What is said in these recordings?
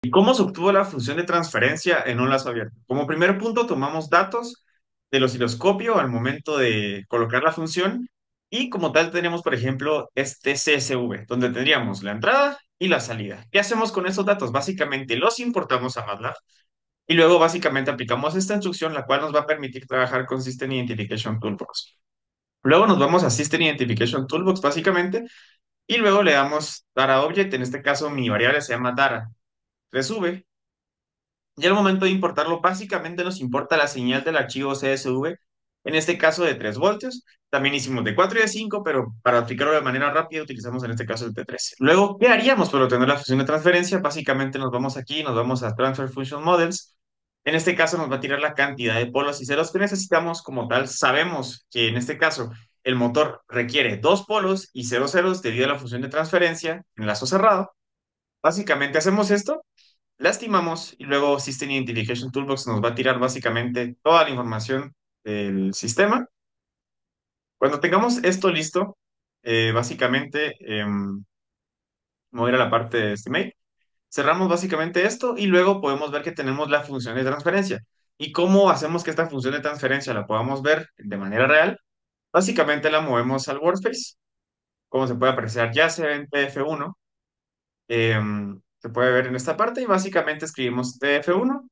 ¿Y cómo se obtuvo la función de transferencia en un lazo abierto? Como primer punto, tomamos datos del osciloscopio al momento de colocar la función y como tal tenemos, por ejemplo, este CSV, donde tendríamos la entrada y la salida. ¿Qué hacemos con esos datos? Básicamente los importamos a MATLAB y luego básicamente aplicamos esta instrucción, la cual nos va a permitir trabajar con System Identification Toolbox. Luego nos vamos a System Identification Toolbox, básicamente, y luego le damos data object, en este caso mi variable se llama data, resube, y al momento de importarlo, básicamente nos importa la señal del archivo CSV, en este caso de 3 voltios. También hicimos de 4 y de 5, pero para aplicarlo de manera rápida utilizamos en este caso el de 13. Luego, ¿qué haríamos para obtener la función de transferencia? Básicamente nos vamos aquí, nos vamos a Transfer Function Models. En este caso nos va a tirar la cantidad de polos y ceros que necesitamos como tal. Sabemos que en este caso el motor requiere 2 polos y 0 ceros debido a la función de transferencia en lazo cerrado. Básicamente hacemos esto, la estimamos y luego System Identification Toolbox nos va a tirar básicamente toda la información del sistema. Cuando tengamos esto listo, básicamente me voy a ir a la parte de Estimate. Cerramos básicamente esto y luego podemos ver que tenemos la función de transferencia. ¿Y cómo hacemos que esta función de transferencia la podamos ver de manera real? Básicamente la movemos al workspace, como se puede apreciar ya sea en TF1, se puede ver en esta parte y básicamente escribimos TF1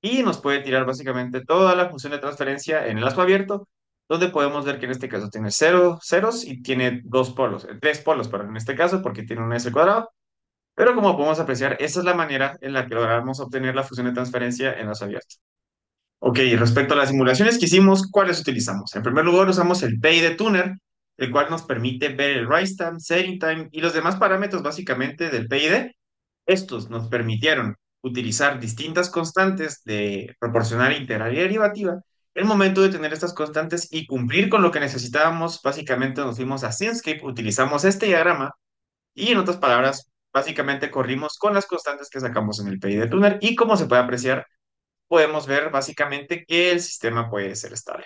y nos puede tirar básicamente toda la función de transferencia en el lazo abierto, donde podemos ver que en este caso tiene cero ceros y tiene dos polos, tres polos, pero en este caso porque tiene un s cuadrado. Pero como podemos apreciar, esa es la manera en la que logramos obtener la función de transferencia en lazo abierto. Ok, respecto a las simulaciones que hicimos, ¿cuáles utilizamos? En primer lugar, usamos el PID Tuner, el cual nos permite ver el rise time, setting time y los demás parámetros básicamente del PID. Estos nos permitieron utilizar distintas constantes de proporcional, integral y derivativa. El momento de tener estas constantes y cumplir con lo que necesitábamos, básicamente nos fuimos a Simscape, utilizamos este diagrama y en otras palabras, básicamente corrimos con las constantes que sacamos en el PI de Tuner y como se puede apreciar, podemos ver básicamente que el sistema puede ser estable.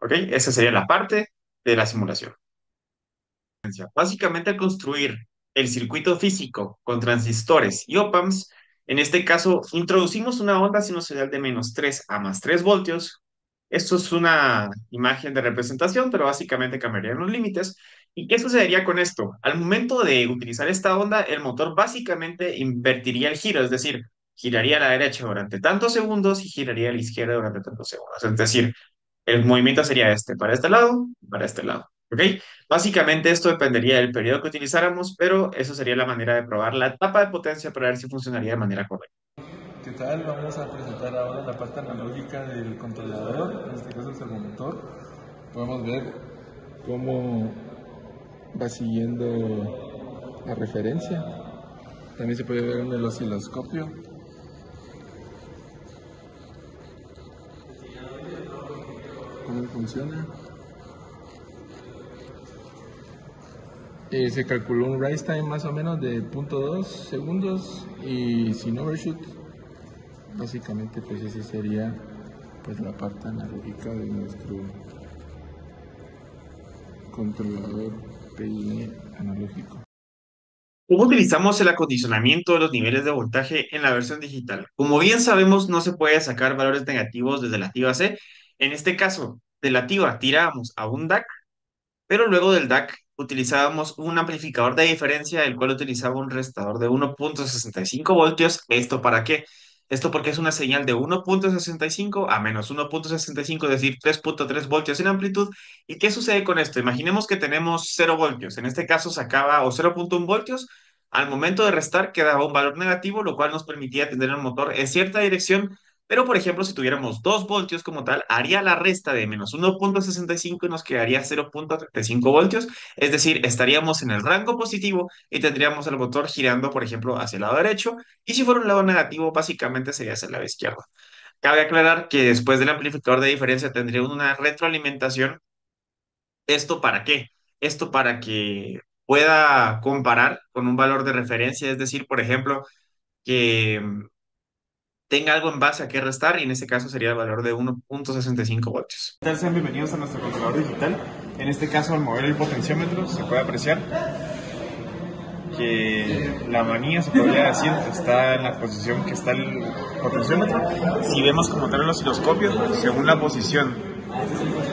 ¿Ok? Esa sería la parte de la simulación. Básicamente, al construir el circuito físico con transistores y op-amps, en este caso, introducimos una onda sinusoidal de -3 a +3 voltios. Esto es una imagen de representación, pero básicamente cambiarían los límites. ¿Y qué sucedería con esto? Al momento de utilizar esta onda, el motor básicamente invertiría el giro, es decir, giraría a la derecha durante tantos segundos y giraría a la izquierda durante tantos segundos. Es decir, el movimiento sería este, para este lado, para este lado. ¿Ok? Básicamente esto dependería del periodo que utilizáramos, pero eso sería la manera de probar la etapa de potencia para ver si funcionaría de manera correcta. ¿Qué tal? Vamos a presentar ahora la parte analógica del controlador, en este caso el servomotor. Podemos ver cómo va siguiendo la referencia. También se puede ver en el osciloscopio cómo funciona. Se calculó un rise time más o menos de 0.2 segundos y sin overshoot. Básicamente pues esa sería pues la parte analógica de nuestro controlador PID analógico. ¿Cómo utilizamos el acondicionamiento de los niveles de voltaje en la versión digital? Como bien sabemos, no se puede sacar valores negativos desde la activa C. En este caso, de la activa tirábamos a un DAC, pero luego del DAC utilizábamos un amplificador de diferencia, el cual utilizaba un resistador de 1.65 voltios. ¿Esto para qué? Esto porque es una señal de 1.65 a -1.65, es decir, 3.3 voltios en amplitud. ¿Y qué sucede con esto? Imaginemos que tenemos 0 voltios. En este caso sacaba o 0.1 voltios. Al momento de restar quedaba un valor negativo, lo cual nos permitía tener el motor en cierta dirección, pero, por ejemplo, si tuviéramos 2 voltios como tal, haría la resta de -1.65 y nos quedaría 0.35 voltios. Es decir, estaríamos en el rango positivo y tendríamos el motor girando, por ejemplo, hacia el lado derecho. Y si fuera un lado negativo, básicamente sería hacia el lado izquierdo. Cabe aclarar que después del amplificador de diferencia tendría una retroalimentación. ¿Esto para qué? Esto para que pueda comparar con un valor de referencia, es decir, por ejemplo, que tenga algo en base a qué restar y en este caso sería el valor de 1.65 voltios. ¿Qué tal? Sean bienvenidos a nuestro controlador digital. En este caso, al mover el potenciómetro se puede apreciar que la manía, se podría decir, está en la posición que está el potenciómetro. Si vemos como tal el osciloscopio, según la posición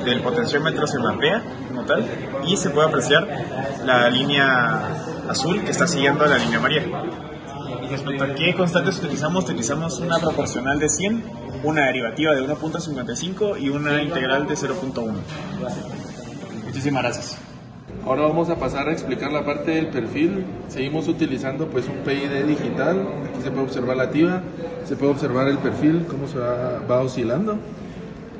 del potenciómetro se mapea como tal y se puede apreciar la línea azul que está siguiendo la línea amarilla. Respecto a qué constantes utilizamos una proporcional de 100, una derivativa de 1.55 y una integral de 0.1. Muchísimas gracias. Ahora vamos a pasar a explicar la parte del perfil. Seguimos utilizando pues un PID digital. Aquí se puede observar la TIVA, se puede observar el perfil, cómo va oscilando.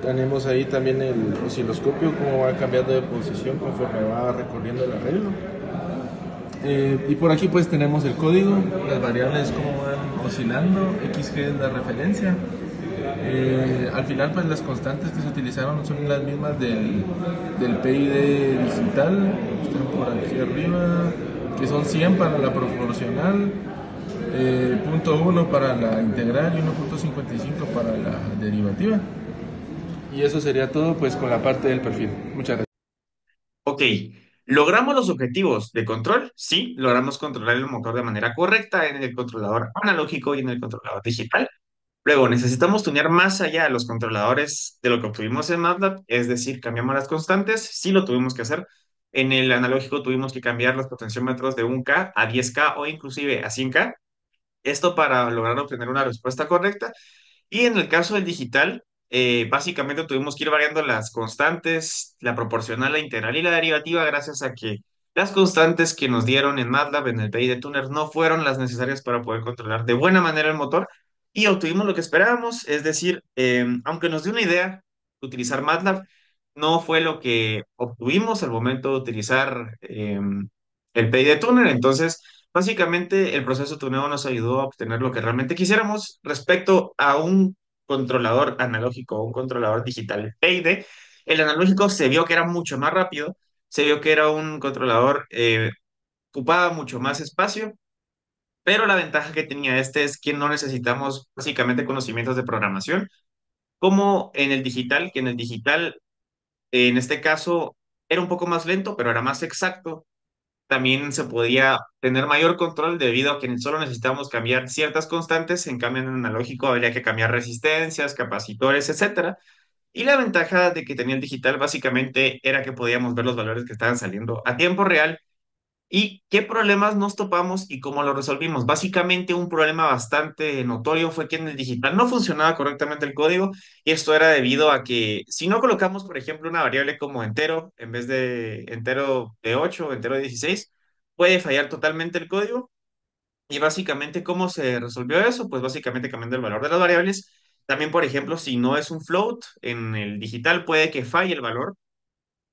Tenemos ahí también el osciloscopio, cómo va cambiando de posición conforme va recorriendo el arreglo. Y por aquí pues tenemos el código, las variables cómo van oscilando, XG es la referencia. Al final pues las constantes que se utilizaron son las mismas del PID digital, están por aquí arriba, que son 100 para la proporcional, 0.1 para la integral y 1.55 para la derivativa. Y eso sería todo pues con la parte del perfil. Muchas gracias. Ok, ¿logramos los objetivos de control? Sí, logramos controlar el motor de manera correcta en el controlador analógico y en el controlador digital. Luego, necesitamos tunear más allá de los controladores de lo que obtuvimos en MATLAB, es decir, cambiamos las constantes, sí lo tuvimos que hacer. En el analógico tuvimos que cambiar los potenciómetros de 1K a 10K o inclusive a 100K. Esto para lograr obtener una respuesta correcta. Y en el caso del digital, básicamente tuvimos que ir variando las constantes, la proporcional, la integral y la derivativa, gracias a que las constantes que nos dieron en MATLAB, en el PI de Tuner, no fueron las necesarias para poder controlar de buena manera el motor y obtuvimos lo que esperábamos, es decir, aunque nos dio una idea utilizar MATLAB, no fue lo que obtuvimos al momento de utilizar el PI de Tuner, entonces... Básicamente, el proceso de tuneo nos ayudó a obtener lo que realmente quisiéramos respecto a un controlador analógico o un controlador digital PID. El analógico se vio que era mucho más rápido, se vio que era un controlador ocupaba mucho más espacio, pero la ventaja que tenía este es que no necesitamos básicamente conocimientos de programación, como en el digital, que en el digital, en este caso, era un poco más lento, pero era más exacto también se podía tener mayor control debido a que solo necesitábamos cambiar ciertas constantes, en cambio en analógico habría que cambiar resistencias, capacitores, etcétera. Y la ventaja de que tenía el digital básicamente era que podíamos ver los valores que estaban saliendo a tiempo real y qué problemas nos topamos y cómo lo resolvimos. Básicamente un problema bastante notorio fue que en el digital no funcionaba correctamente el código y esto era debido a que si no colocamos, por ejemplo, una variable como entero en vez de entero de 8 o entero de 16, puede fallar totalmente el código. Y básicamente, ¿cómo se resolvió eso? Pues básicamente cambiando el valor de las variables. También, por ejemplo, si no es un float en el digital, puede que falle el valor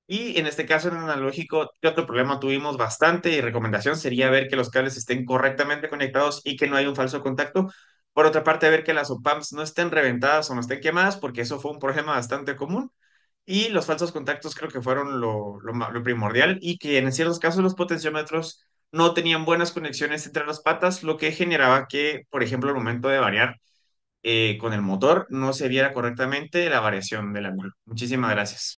y en este caso, en el analógico, ¿qué otro problema tuvimos bastante? Y recomendación sería ver que los cables estén correctamente conectados y que no haya un falso contacto. Por otra parte, ver que las OPAMs no estén reventadas o no estén quemadas, porque eso fue un problema bastante común. Y los falsos contactos creo que fueron lo primordial y que en ciertos casos los potenciómetros no tenían buenas conexiones entre las patas, lo que generaba que, por ejemplo, al momento de variar con el motor, no se viera correctamente la variación del ángulo. Muchísimas gracias.